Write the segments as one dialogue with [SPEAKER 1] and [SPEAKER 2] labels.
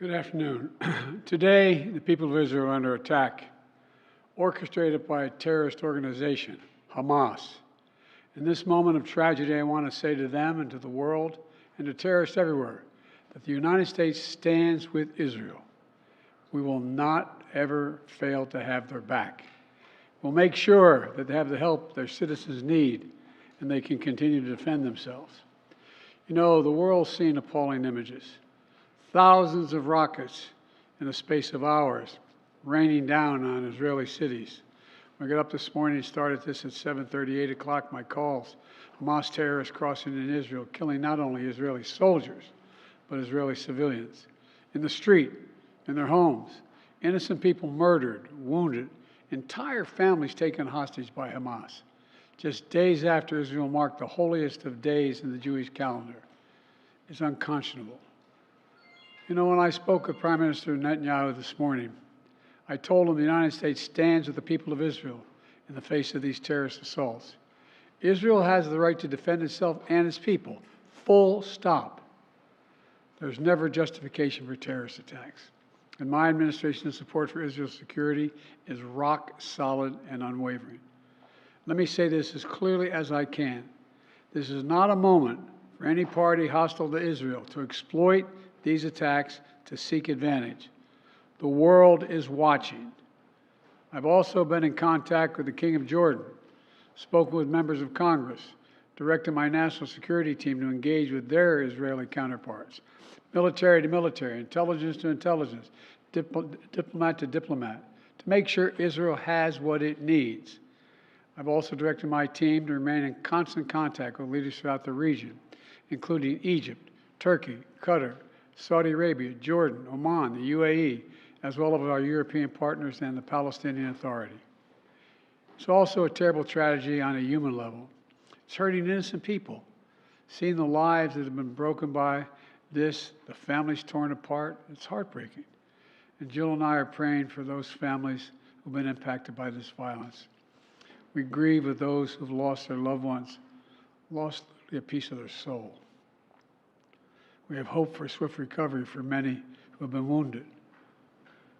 [SPEAKER 1] Good afternoon. Today, the people of Israel are under attack, orchestrated by a terrorist organization, Hamas. In this moment of tragedy, I want to say to them and to the world and to terrorists everywhere that the United States stands with Israel. We will not ever fail to have their back. We'll make sure that they have the help their citizens need and they can continue to defend themselves. You know, the world's seen appalling images. Thousands of rockets in the space of hours raining down on Israeli cities. When I got up this morning and started this at 7:30, 8 o'clock, my calls. Hamas terrorists crossing in Israel, killing not only Israeli soldiers, but Israeli civilians. In the street, in their homes, innocent people murdered, wounded, entire families taken hostage by Hamas. Just days after Israel marked the holiest of days in the Jewish calendar. It's unconscionable. You know, when I spoke with Prime Minister Netanyahu this morning, I told him the United States stands with the people of Israel in the face of these terrorist assaults. Israel has the right to defend itself and its people, full stop. There's never justification for terrorist attacks. And my administration's support for Israel's security is rock solid and unwavering. Let me say this as clearly as I can. This is not a moment for any party hostile to Israel to exploit these attacks to seek advantage. The world is watching. I've also been in contact with the King of Jordan, spoken with members of Congress, directed my national security team to engage with their Israeli counterparts, military to military, intelligence to intelligence, diplomat to diplomat, to make sure Israel has what it needs. I've also directed my team to remain in constant contact with leaders throughout the region, including Egypt, Turkey, Qatar, Saudi Arabia, Jordan, Oman, the UAE, as well as our European partners and the Palestinian Authority. It's also a terrible tragedy on a human level. It's hurting innocent people. Seeing the lives that have been broken by this, the families torn apart, it's heartbreaking. And Jill and I are praying for those families who've been impacted by this violence. We grieve with those who've lost their loved ones, lost a piece of their soul. We have hope for swift recovery for many who have been wounded.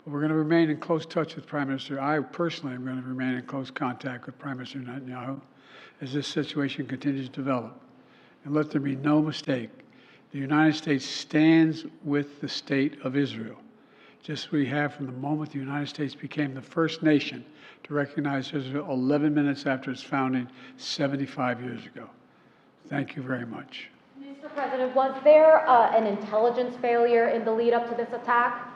[SPEAKER 1] But we're going to remain in close touch with Prime Minister. I personally am going to remain in close contact with Prime Minister Netanyahu as this situation continues to develop. And let there be no mistake, the United States stands with the state of Israel, just as we have from the moment the United States became the first nation to recognize Israel 11 minutes after its founding 75 years ago. Thank you very much.
[SPEAKER 2] Mr. President, was there an intelligence failure in the lead up to this attack?